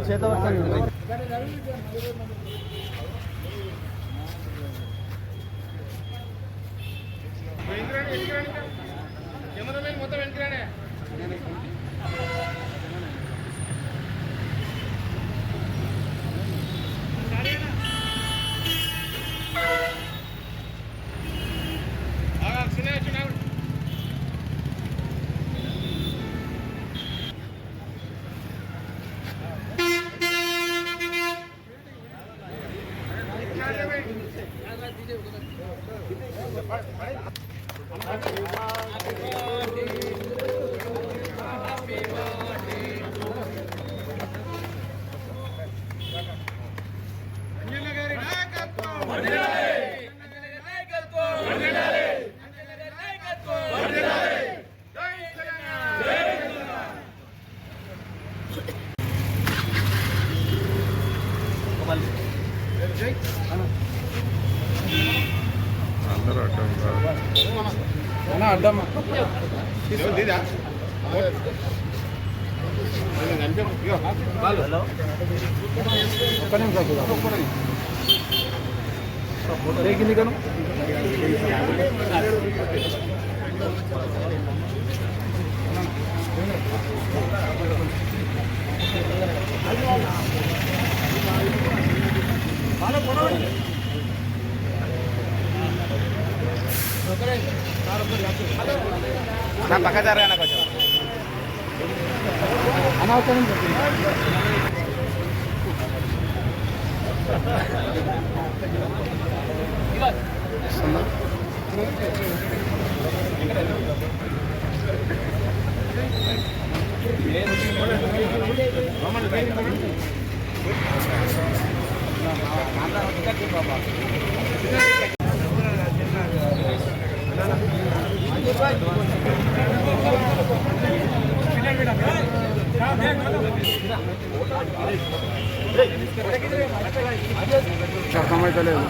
చేత మొత్తం వెంకరానే అడ్డం కను పక్క జరగానే కొంచెం అనవసరం అర్థమైతలేదు.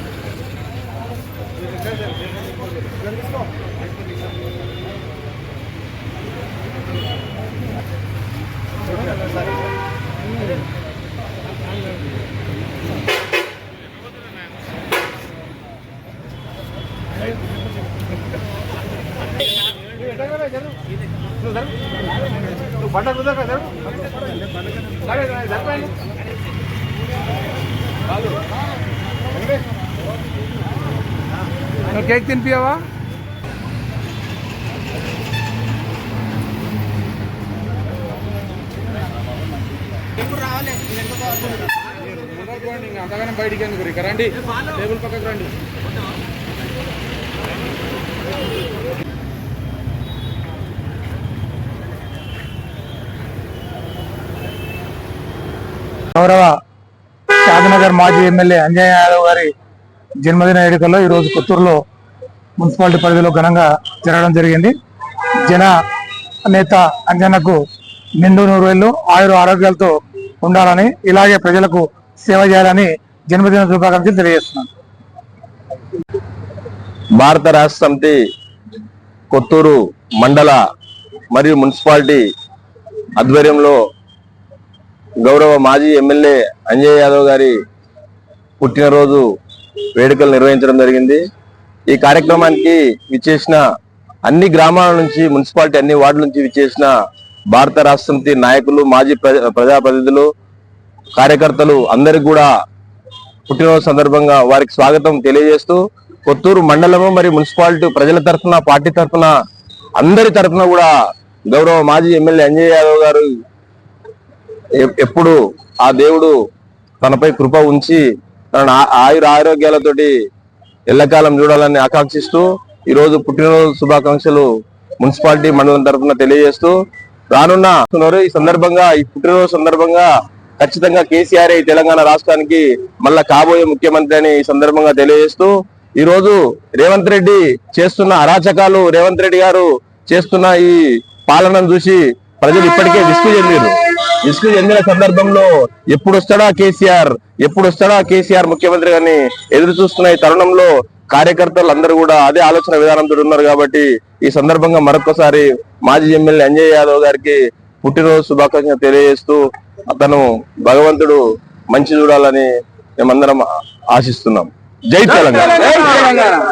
బండ కుదరక కేక్ తినిపియావా? అంతగానే బయటికి ఎందుకు రండి, టేబుల్ పక్కకు రండి. గౌరవ షాద్నగర్ మాజీ ఎమ్మెల్యే అంజయ్ యాదవ్ గారి జన్మదిన వేడుకల్లో ఈరోజు కొత్తూరులో మున్సిపాలిటీ పరిధిలో ఘనంగా జరగడం జరిగింది. జన నేత అంజన్నకు నిండు నూరేళ్లు ఆయుర ఆరోగ్యాలతో ఉండాలని, ఇలాగే ప్రజలకు సేవ చేయాలని జన్మదిన శుభాకాంక్షలు తెలియజేస్తున్నాను. భారత రాష్ట్ర సమితి కొత్తూరు మండల మరియు మున్సిపాలిటీ ఆధ్వర్యంలో గౌరవ మాజీ ఎమ్మెల్యే అంజయ్ యాదవ్ గారి పుట్టినరోజు వేడుకలు నిర్వహించడం జరిగింది. ఈ కార్యక్రమానికి విచ్చేసిన అన్ని గ్రామాల నుంచి, మున్సిపాలిటీ అన్ని వార్డుల నుంచి విచ్చేసిన భారత రాష్ట్ర సమితి నాయకులు, మాజీ ప్రజాప్రతినిధులు, కార్యకర్తలు అందరికి కూడా పుట్టినరోజు సందర్భంగా వారికి స్వాగతం తెలియజేస్తూ, కొత్తూరు మండలము మరియు మున్సిపాలిటీ ప్రజల తరఫున, పార్టీ తరఫున, అందరి తరఫున కూడా గౌరవ మాజీ ఎమ్మెల్యే అంజయ్ యాదవ్ గారు ఎప్పుడు ఆ దేవుడు తనపై కృప ఉంచి తన ఆయుర ఆరోగ్యాలతోటి ఎల్లకాలం చూడాలని ఆకాంక్షిస్తూ ఈరోజు పుట్టినరోజు శుభాకాంక్షలు మున్సిపాలిటీ మండలం తరఫున తెలియజేస్తూ, రానున్న ఈ సందర్భంగా, ఈ పుట్టినరోజు సందర్భంగా ఖచ్చితంగా కేసీఆర్ తెలంగాణ రాష్ట్రానికి మళ్ళా కాబోయే ముఖ్యమంత్రి అని ఈ సందర్భంగా తెలియజేస్తూ, ఈ రోజు రేవంత్ రెడ్డి చేస్తున్న అరాచకాలు, రేవంత్ రెడ్డి గారు చేస్తున్న ఈ పాలనను చూసి ప్రజలు ఇప్పటికే విసుగు చెందిన సందర్భంలో ఎప్పుడు వస్తాడా కేసీఆర్ ముఖ్యమంత్రి గారిని ఎదురు చూస్తున్న ఈ తరుణంలో కార్యకర్తలు అందరూ కూడా అదే ఆలోచన విధానంతో ఉన్నారు. కాబట్టి ఈ సందర్భంగా మరొకసారి మాజీ ఎమ్మెల్యే అంజయ్ యాదవ్ గారికి పుట్టినరోజు శుభాకాంక్షలు తెలియజేస్తూ అతను భగవంతుడు మంచి చూడాలని మేమందరం ఆశిస్తున్నాం. జై తెలంగాణ.